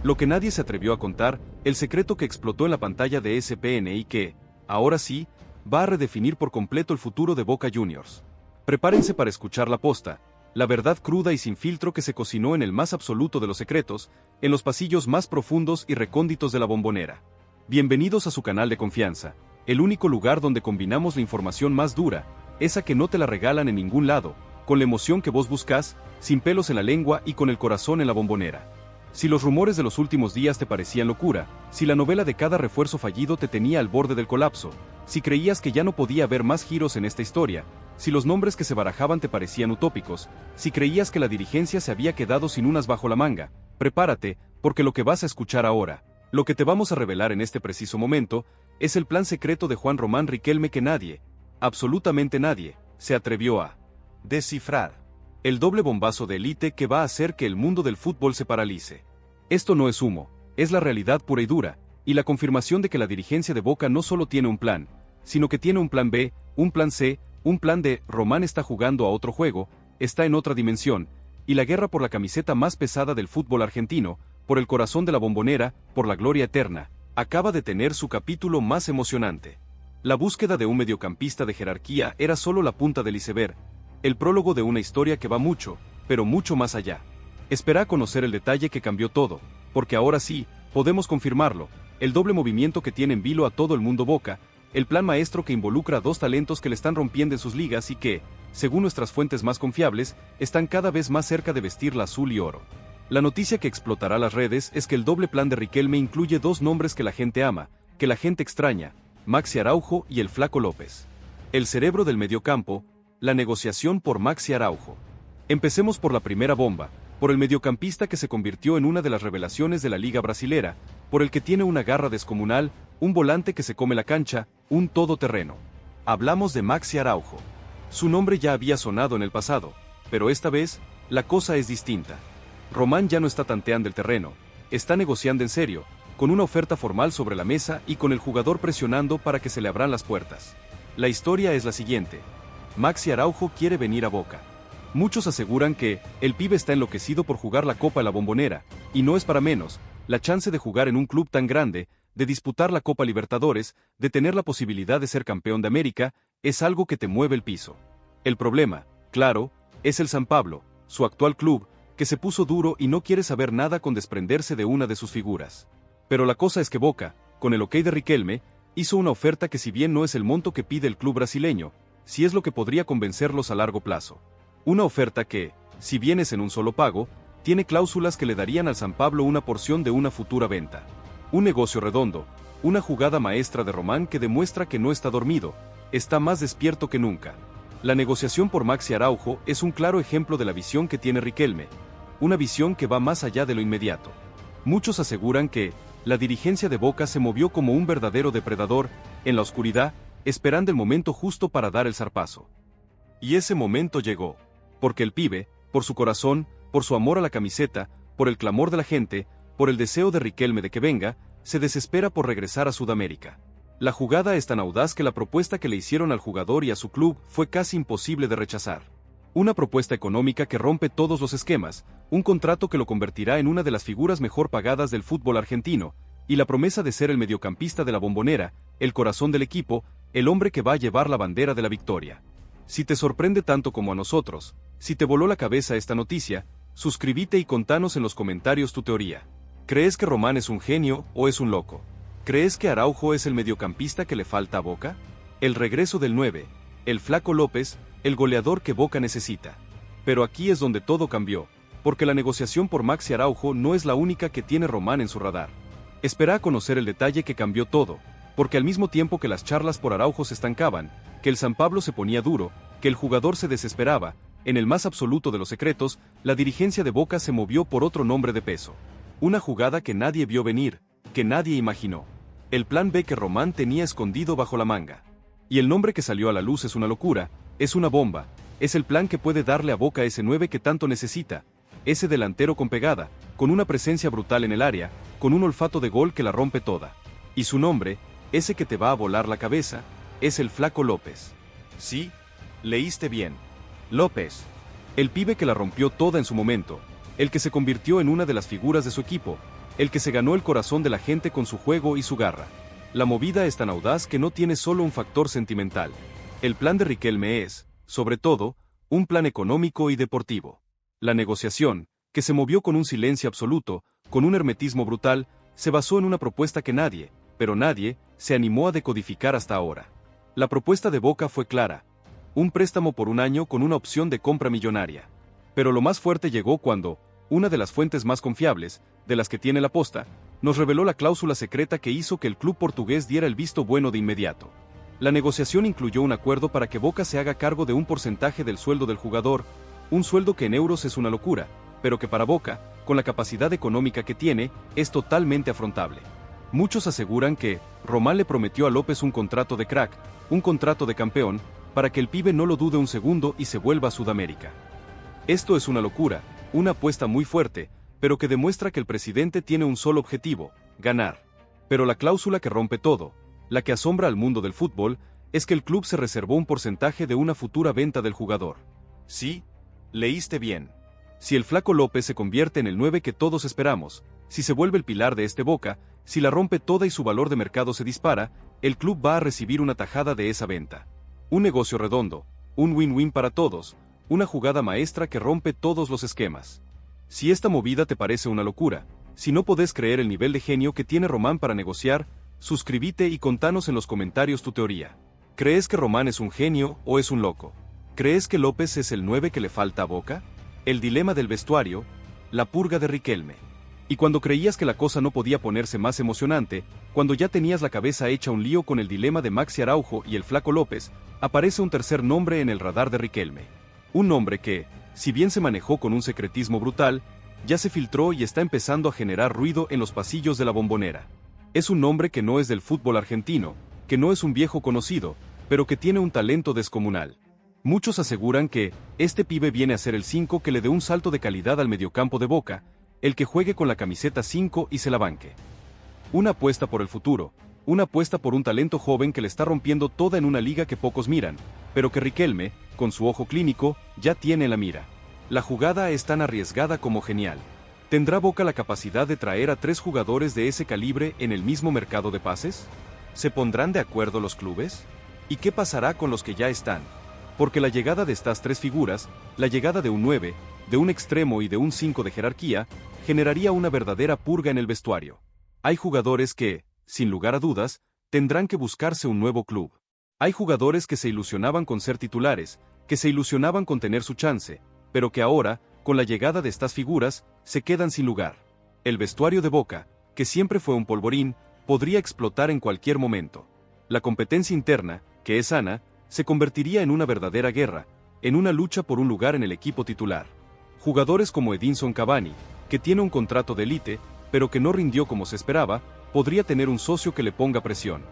Lo que nadie se atrevió a contar, el secreto que explotó en la pantalla de ESPN y que, ahora sí, va a redefinir por completo el futuro de Boca Juniors. Prepárense para escuchar la posta, la verdad cruda y sin filtro que se cocinó en el más absoluto de los secretos, en los pasillos más profundos y recónditos de la Bombonera. Bienvenidos a su canal de confianza, el único lugar donde combinamos la información más dura, esa que no te la regalan en ningún lado, con la emoción que vos buscas, sin pelos en la lengua y con el corazón en la Bombonera. Si los rumores de los últimos días te parecían locura, si la novela de cada refuerzo fallido te tenía al borde del colapso, si creías que ya no podía haber más giros en esta historia, si los nombres que se barajaban te parecían utópicos, si creías que la dirigencia se había quedado sin unas bajo la manga, prepárate, porque lo que vas a escuchar ahora, lo que te vamos a revelar en este preciso momento, es el plan secreto de Juan Román Riquelme que nadie, absolutamente nadie, se atrevió a descifrar. El doble bombazo de élite que va a hacer que el mundo del fútbol se paralice. Esto no es humo, es la realidad pura y dura, y la confirmación de que la dirigencia de Boca no solo tiene un plan, sino que tiene un plan B, un plan C, un plan D. Román está jugando a otro juego, está en otra dimensión, y la guerra por la camiseta más pesada del fútbol argentino, por el corazón de la Bombonera, por la gloria eterna, acaba de tener su capítulo más emocionante. La búsqueda de un mediocampista de jerarquía era solo la punta del iceberg, el prólogo de una historia que va mucho, pero mucho más allá. Espera a conocer el detalle que cambió todo, porque ahora sí, podemos confirmarlo, el doble movimiento que tiene en vilo a todo el mundo Boca, el plan maestro que involucra a dos talentos que le están rompiendo en sus ligas y que, según nuestras fuentes más confiables, están cada vez más cerca de vestir la azul y oro. La noticia que explotará las redes es que el doble plan de Riquelme incluye dos nombres que la gente ama, que la gente extraña, Maxi Araujo y el Flaco López. El cerebro del mediocampo, la negociación por Maxi Araujo. Empecemos por la primera bomba, por el mediocampista que se convirtió en una de las revelaciones de la Liga Brasilera, por el que tiene una garra descomunal, un volante que se come la cancha, un todoterreno. Hablamos de Maxi Araujo. Su nombre ya había sonado en el pasado, pero esta vez, la cosa es distinta. Román ya no está tanteando el terreno, está negociando en serio, con una oferta formal sobre la mesa y con el jugador presionando para que se le abran las puertas. La historia es la siguiente. Maxi Araujo quiere venir a Boca. Muchos aseguran que el pibe está enloquecido por jugar la Copa La Bombonera, y no es para menos, la chance de jugar en un club tan grande, de disputar la Copa Libertadores, de tener la posibilidad de ser campeón de América, es algo que te mueve el piso. El problema, claro, es el San Pablo, su actual club, que se puso duro y no quiere saber nada con desprenderse de una de sus figuras. Pero la cosa es que Boca, con el ok de Riquelme, hizo una oferta que si bien no es el monto que pide el club brasileño, sí es lo que podría convencerlos a largo plazo. Una oferta que, si bien es en un solo pago, tiene cláusulas que le darían al San Pablo una porción de una futura venta. Un negocio redondo, una jugada maestra de Román que demuestra que no está dormido, está más despierto que nunca. La negociación por Maxi Araujo es un claro ejemplo de la visión que tiene Riquelme, una visión que va más allá de lo inmediato. Muchos aseguran que la dirigencia de Boca se movió como un verdadero depredador, en la oscuridad, esperando el momento justo para dar el zarpazo. Y ese momento llegó, porque el pibe, por su corazón, por su amor a la camiseta, por el clamor de la gente, por el deseo de Riquelme de que venga, se desespera por regresar a Sudamérica. La jugada es tan audaz que la propuesta que le hicieron al jugador y a su club fue casi imposible de rechazar. Una propuesta económica que rompe todos los esquemas, un contrato que lo convertirá en una de las figuras mejor pagadas del fútbol argentino, y la promesa de ser el mediocampista de la Bombonera, el corazón del equipo, el hombre que va a llevar la bandera de la victoria. Si te sorprende tanto como a nosotros, si te voló la cabeza esta noticia, suscríbete y contanos en los comentarios tu teoría. ¿Crees que Román es un genio o es un loco? ¿Crees que Araujo es el mediocampista que le falta a Boca? El regreso del 9, el Flaco López, el goleador que Boca necesita. Pero aquí es donde todo cambió, porque la negociación por Maxi Araujo no es la única que tiene Román en su radar. Espera a conocer el detalle que cambió todo, porque al mismo tiempo que las charlas por Araujo se estancaban, que el San Pablo se ponía duro, que el jugador se desesperaba, en el más absoluto de los secretos, la dirigencia de Boca se movió por otro nombre de peso. Una jugada que nadie vio venir, que nadie imaginó. El plan B que Román tenía escondido bajo la manga. Y el nombre que salió a la luz es una locura, es una bomba, es el plan que puede darle a Boca ese 9 que tanto necesita, ese delantero con pegada, con una presencia brutal en el área, con un olfato de gol que la rompe toda. Y su nombre, ese que te va a volar la cabeza, es el Flaco López. Sí, leíste bien. López. El pibe que la rompió toda en su momento, el que se convirtió en una de las figuras de su equipo, el que se ganó el corazón de la gente con su juego y su garra. La movida es tan audaz que no tiene solo un factor sentimental. El plan de Riquelme es, sobre todo, un plan económico y deportivo. La negociación, que se movió con un silencio absoluto, con un hermetismo brutal, se basó en una propuesta que nadie, pero nadie, se animó a decodificar hasta ahora. La propuesta de Boca fue clara: un préstamo por un año con una opción de compra millonaria. Pero lo más fuerte llegó cuando, una de las fuentes más confiables, de las que tiene la posta, nos reveló la cláusula secreta que hizo que el club portugués diera el visto bueno de inmediato. La negociación incluyó un acuerdo para que Boca se haga cargo de un porcentaje del sueldo del jugador, un sueldo que en euros es una locura, pero que para Boca, con la capacidad económica que tiene, es totalmente afrontable. Muchos aseguran que Román le prometió a López un contrato de crack, un contrato de campeón, para que el pibe no lo dude un segundo y se vuelva a Sudamérica. Esto es una locura, una apuesta muy fuerte, pero que demuestra que el presidente tiene un solo objetivo: ganar. Pero la cláusula que rompe todo, la que asombra al mundo del fútbol, es que el club se reservó un porcentaje de una futura venta del jugador. Sí, leíste bien. Si el Flaco López se convierte en el 9 que todos esperamos, si se vuelve el pilar de este Boca, si la rompe toda y su valor de mercado se dispara, el club va a recibir una tajada de esa venta. Un negocio redondo, un win-win para todos, una jugada maestra que rompe todos los esquemas. Si esta movida te parece una locura, si no podés creer el nivel de genio que tiene Román para negociar, suscríbete y contanos en los comentarios tu teoría. ¿Crees que Román es un genio o es un loco? ¿Crees que López es el 9 que le falta a Boca? El dilema del vestuario, la purga de Riquelme. Y cuando creías que la cosa no podía ponerse más emocionante, cuando ya tenías la cabeza hecha un lío con el dilema de Maxi Araujo y el Flaco López, aparece un tercer nombre en el radar de Riquelme. Un nombre que, si bien se manejó con un secretismo brutal, ya se filtró y está empezando a generar ruido en los pasillos de la Bombonera. Es un nombre que no es del fútbol argentino, que no es un viejo conocido, pero que tiene un talento descomunal. Muchos aseguran que este pibe viene a ser el 5 que le dé un salto de calidad al mediocampo de Boca, el que juegue con la camiseta 5 y se la banque. Una apuesta por el futuro, una apuesta por un talento joven que le está rompiendo toda en una liga que pocos miran, pero que Riquelme, con su ojo clínico, ya tiene en la mira. La jugada es tan arriesgada como genial. ¿Tendrá Boca la capacidad de traer a 3 jugadores de ese calibre en el mismo mercado de pases? ¿Se pondrán de acuerdo los clubes? ¿Y qué pasará con los que ya están? Porque la llegada de estas 3 figuras, la llegada de un 9, de un extremo y de un 5 de jerarquía, generaría una verdadera purga en el vestuario. Hay jugadores que, sin lugar a dudas, tendrán que buscarse un nuevo club. Hay jugadores que se ilusionaban con ser titulares, que se ilusionaban con tener su chance, pero que ahora, con la llegada de estas figuras, se quedan sin lugar. El vestuario de Boca, que siempre fue un polvorín, podría explotar en cualquier momento. La competencia interna, que es sana, se convertiría en una verdadera guerra, en una lucha por un lugar en el equipo titular. Jugadores como Edinson Cavani, que tiene un contrato de élite, pero que no rindió como se esperaba, podría tener un socio que le ponga presión.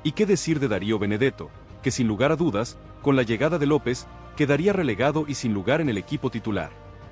¿Y qué decir de Darío Benedetto, que sin lugar a dudas, con la llegada de López, quedaría relegado y sin lugar en el equipo titular?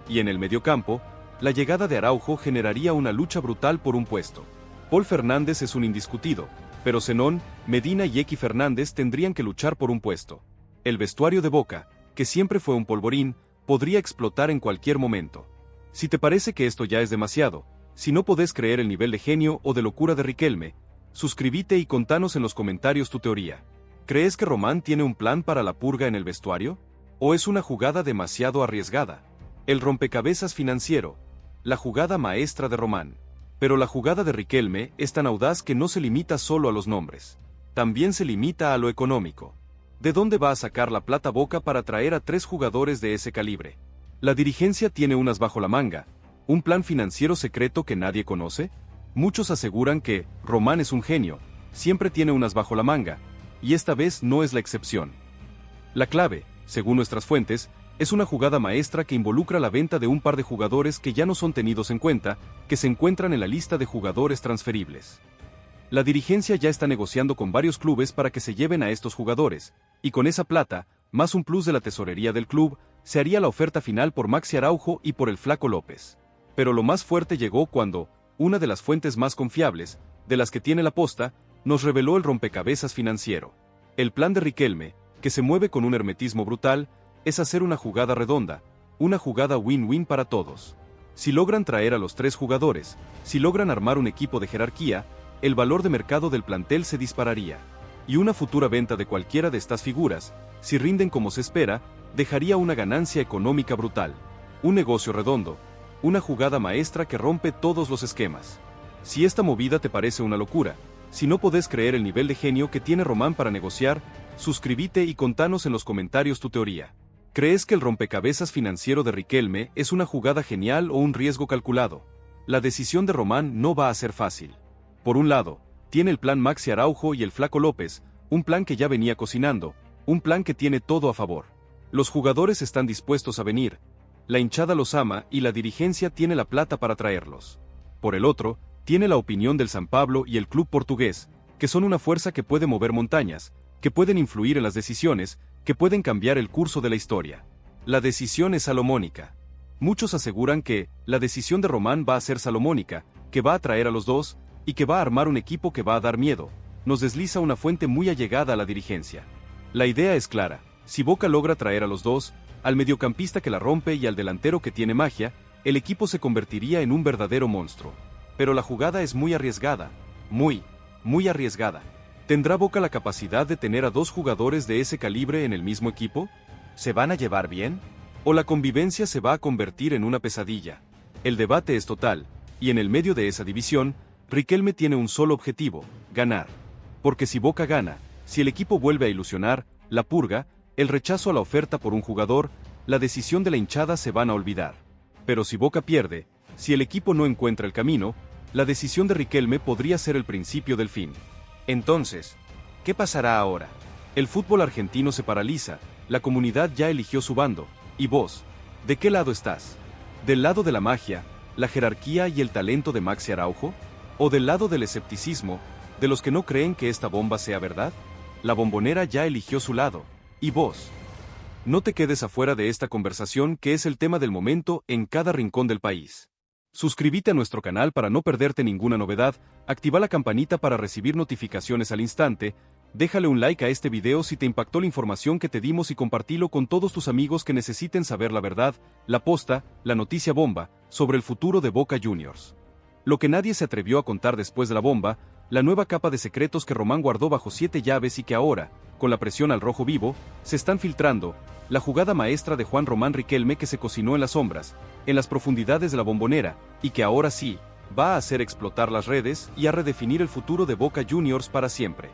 Y en el mediocampo, la llegada de Araujo generaría una lucha brutal por un puesto. Paul Fernández es un indiscutido, pero Zenón, Medina y Equi Fernández tendrían que luchar por un puesto. El vestuario de Boca, que siempre fue un polvorín, podría explotar en cualquier momento. Si te parece que esto ya es demasiado, si no podés creer el nivel de genio o de locura de Riquelme, suscríbete y contanos en los comentarios tu teoría. ¿Crees que Román tiene un plan para la purga en el vestuario? ¿O es una jugada demasiado arriesgada? El rompecabezas financiero, la jugada maestra de Román. Pero la jugada de Riquelme es tan audaz que no se limita solo a los nombres. También se limita a lo económico. ¿De dónde va a sacar la plata Boca para traer a 3 jugadores de ese calibre? ¿La dirigencia tiene unas bajo la manga? ¿Un plan financiero secreto que nadie conoce? Muchos aseguran que Román es un genio, siempre tiene unas bajo la manga, y esta vez no es la excepción. La clave, según nuestras fuentes, es una jugada maestra que involucra la venta de un par de jugadores que ya no son tenidos en cuenta, que se encuentran en la lista de jugadores transferibles. La dirigencia ya está negociando con varios clubes para que se lleven a estos jugadores, y con esa plata, más un plus de la tesorería del club, se haría la oferta final por Maxi Araujo y por el Flaco López. Pero lo más fuerte llegó cuando, una de las fuentes más confiables, de las que tiene la posta, nos reveló el rompecabezas financiero. El plan de Riquelme, que se mueve con un hermetismo brutal, es hacer una jugada redonda, una jugada win-win para todos. Si logran traer a los 3 jugadores, si logran armar un equipo de jerarquía, el valor de mercado del plantel se dispararía. Y una futura venta de cualquiera de estas figuras, si rinden como se espera, dejaría una ganancia económica brutal. Un negocio redondo, una jugada maestra que rompe todos los esquemas. Si esta movida te parece una locura, si no podés creer el nivel de genio que tiene Román para negociar, suscríbete y contanos en los comentarios tu teoría. ¿Crees que el rompecabezas financiero de Riquelme es una jugada genial o un riesgo calculado? La decisión de Román no va a ser fácil. Por un lado, tiene el plan Maxi Araujo y el Flaco López, un plan que ya venía cocinando, un plan que tiene todo a favor. Los jugadores están dispuestos a venir, la hinchada los ama y la dirigencia tiene la plata para traerlos. Por el otro, tiene la opinión del San Pablo y el club portugués, que son una fuerza que puede mover montañas, que pueden influir en las decisiones, que pueden cambiar el curso de la historia. La decisión es salomónica. Muchos aseguran que la decisión de Román va a ser salomónica, que va a traer a los dos, y que va a armar un equipo que va a dar miedo, nos desliza una fuente muy allegada a la dirigencia. La idea es clara, si Boca logra traer a los dos, al mediocampista que la rompe y al delantero que tiene magia, el equipo se convertiría en un verdadero monstruo. Pero la jugada es muy arriesgada, muy arriesgada. ¿Tendrá Boca la capacidad de tener a 2 jugadores de ese calibre en el mismo equipo? ¿Se van a llevar bien? ¿O la convivencia se va a convertir en una pesadilla? El debate es total, y en el medio de esa división, Riquelme tiene un solo objetivo, ganar. Porque si Boca gana, si el equipo vuelve a ilusionar, la purga, el rechazo a la oferta por un jugador, la decisión de la hinchada se van a olvidar. Pero si Boca pierde, si el equipo no encuentra el camino, la decisión de Riquelme podría ser el principio del fin. Entonces, ¿qué pasará ahora? El fútbol argentino se paraliza, la comunidad ya eligió su bando, y vos, ¿de qué lado estás? ¿Del lado de la magia, la jerarquía y el talento de Maxi Araujo? ¿O del lado del escepticismo, de los que no creen que esta bomba sea verdad? La Bombonera ya eligió su lado, ¿y vos? No te quedes afuera de esta conversación que es el tema del momento en cada rincón del país. Suscríbete a nuestro canal para no perderte ninguna novedad, activa la campanita para recibir notificaciones al instante, déjale un like a este video si te impactó la información que te dimos y compartilo con todos tus amigos que necesiten saber la verdad, la posta, la noticia bomba, sobre el futuro de Boca Juniors. Lo que nadie se atrevió a contar después de la bomba, la nueva capa de secretos que Román guardó bajo 7 llaves y que ahora, con la presión al rojo vivo, se están filtrando, la jugada maestra de Juan Román Riquelme que se cocinó en las sombras, en las profundidades de la Bombonera, y que ahora sí, va a hacer explotar las redes y a redefinir el futuro de Boca Juniors para siempre.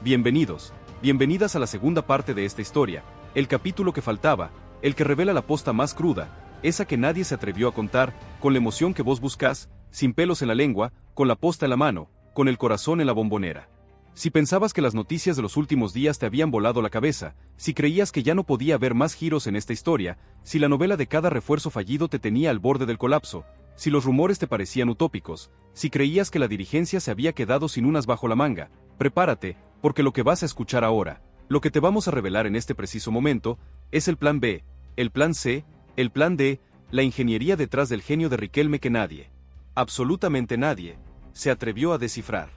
Bienvenidos, bienvenidas a la segunda parte de esta historia, el capítulo que faltaba, el que revela la posta más cruda, esa que nadie se atrevió a contar, con la emoción que vos buscás, sin pelos en la lengua, con la posta en la mano, con el corazón en la Bombonera. Si pensabas que las noticias de los últimos días te habían volado la cabeza, si creías que ya no podía haber más giros en esta historia, si la novela de cada refuerzo fallido te tenía al borde del colapso, si los rumores te parecían utópicos, si creías que la dirigencia se había quedado sin unas bajo la manga, prepárate, porque lo que vas a escuchar ahora, lo que te vamos a revelar en este preciso momento, es el plan B, el plan C, el plan D, la ingeniería detrás del genio de Riquelme que nadie, absolutamente nadie, se atrevió a descifrar.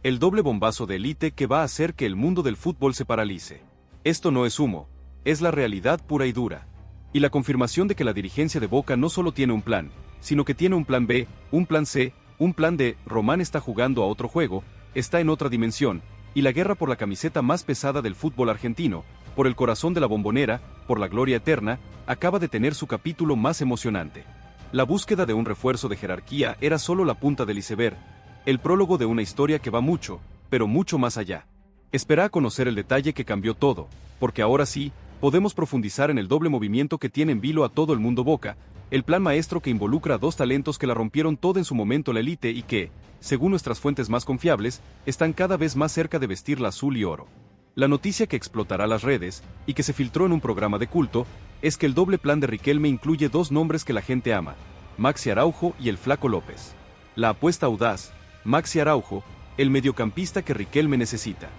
El doble bombazo de élite que va a hacer que el mundo del fútbol se paralice. Esto no es humo, es la realidad pura y dura. Y la confirmación de que la dirigencia de Boca no solo tiene un plan, sino que tiene un plan B, un plan C, un plan D. Román está jugando a otro juego, está en otra dimensión, y la guerra por la camiseta más pesada del fútbol argentino, por el corazón de la Bombonera, por la gloria eterna, acaba de tener su capítulo más emocionante. La búsqueda de un refuerzo de jerarquía era solo la punta del iceberg, el prólogo de una historia que va mucho, pero mucho más allá. Espera a conocer el detalle que cambió todo, porque ahora sí, podemos profundizar en el doble movimiento que tiene en vilo a todo el mundo Boca, el plan maestro que involucra a 2 talentos que la rompieron todo en su momento la élite y que, según nuestras fuentes más confiables, están cada vez más cerca de vestir la azul y oro. La noticia que explotará las redes, y que se filtró en un programa de culto, es que el doble plan de Riquelme incluye 2 nombres que la gente ama, Maxi Araujo y el Flaco López. La apuesta audaz, Maxi Araujo, el mediocampista que Riquelme necesita.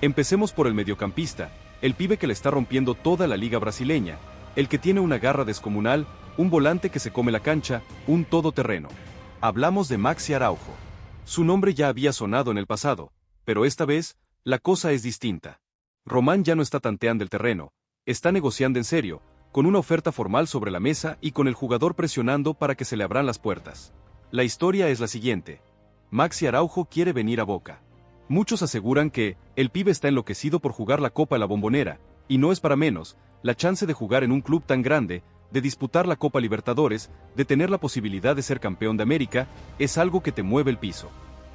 Empecemos por el mediocampista, el pibe que le está rompiendo toda la liga brasileña, el que tiene una garra descomunal, un volante que se come la cancha, un todoterreno. Hablamos de Maxi Araujo. Su nombre ya había sonado en el pasado, pero esta vez, la cosa es distinta. Román ya no está tanteando el terreno, está negociando en serio, con una oferta formal sobre la mesa y con el jugador presionando para que se le abran las puertas. La historia es la siguiente. Maxi Araujo quiere venir a Boca. Muchos aseguran que el pibe está enloquecido por jugar la Copa de la Bombonera, y no es para menos, la chance de jugar en un club tan grande, de disputar la Copa Libertadores, de tener la posibilidad de ser campeón de América, es algo que te mueve el piso.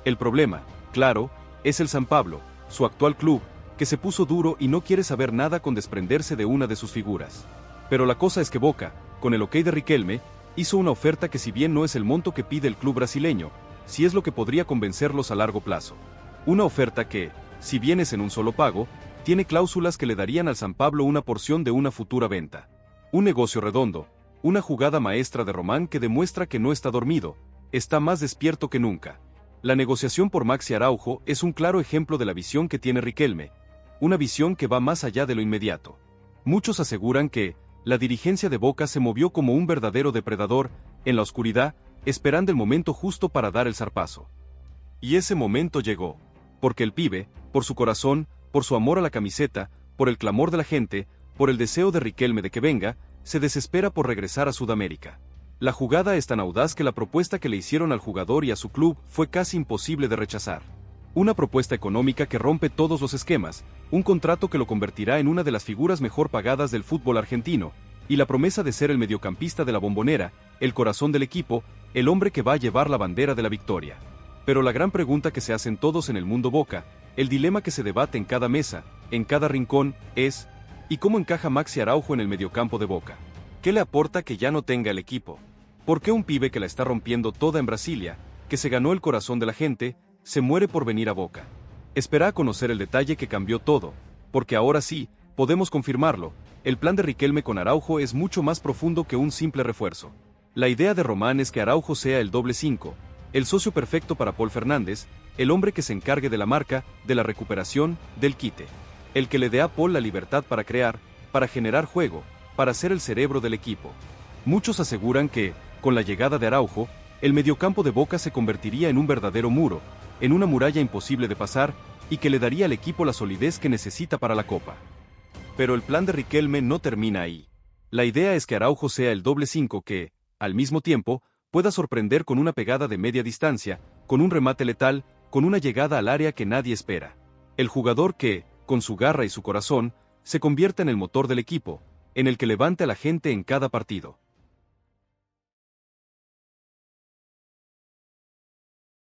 El problema, claro, es el San Pablo, su actual club, que se puso duro y no quiere saber nada con desprenderse de una de sus figuras. Pero la cosa es que Boca, con el ok de Riquelme, hizo una oferta que si bien no es el monto que pide el club brasileño, sí es lo que podría convencerlos a largo plazo. Una oferta que, si bien es en un solo pago, tiene cláusulas que le darían al San Pablo una porción de una futura venta. Un negocio redondo, una jugada maestra de Román que demuestra que no está dormido, está más despierto que nunca. La negociación por Maxi Araujo es un claro ejemplo de la visión que tiene Riquelme, una visión que va más allá de lo inmediato. Muchos aseguran que la dirigencia de Boca se movió como un verdadero depredador, en la oscuridad, esperando el momento justo para dar el zarpazo. Y ese momento llegó, porque el pibe, por su corazón, por su amor a la camiseta, por el clamor de la gente, por el deseo de Riquelme de que venga, se desespera por regresar a Sudamérica. La jugada es tan audaz que la propuesta que le hicieron al jugador y a su club fue casi imposible de rechazar. Una propuesta económica que rompe todos los esquemas, un contrato que lo convertirá en una de las figuras mejor pagadas del fútbol argentino, y la promesa de ser el mediocampista de la Bombonera, el corazón del equipo, el hombre que va a llevar la bandera de la victoria. Pero la gran pregunta que se hacen todos en el mundo Boca, el dilema que se debate en cada mesa, en cada rincón, es: ¿y cómo encaja Maxi Araujo en el mediocampo de Boca? ¿Qué le aporta que ya no tenga el equipo? ¿Por qué un pibe que la está rompiendo toda en Brasilia, que se ganó el corazón de la gente, se muere por venir a Boca? Espera a conocer el detalle que cambió todo, porque ahora sí, podemos confirmarlo, el plan de Riquelme con Araujo es mucho más profundo que un simple refuerzo. La idea de Román es que Araujo sea el doble 5, el socio perfecto para Paul Fernández, el hombre que se encargue de la marca, de la recuperación, del quite. El que le dé a Paul la libertad para crear, para generar juego, para ser el cerebro del equipo. Muchos aseguran que, con la llegada de Araujo, el mediocampo de Boca se convertiría en un verdadero muro, en una muralla imposible de pasar, y que le daría al equipo la solidez que necesita para la Copa. Pero el plan de Riquelme no termina ahí. La idea es que Araujo sea el doble 5 que, al mismo tiempo, pueda sorprender con una pegada de media distancia, con un remate letal, con una llegada al área que nadie espera. El jugador que, con su garra y su corazón, se convierta en el motor del equipo, en el que levante a la gente en cada partido.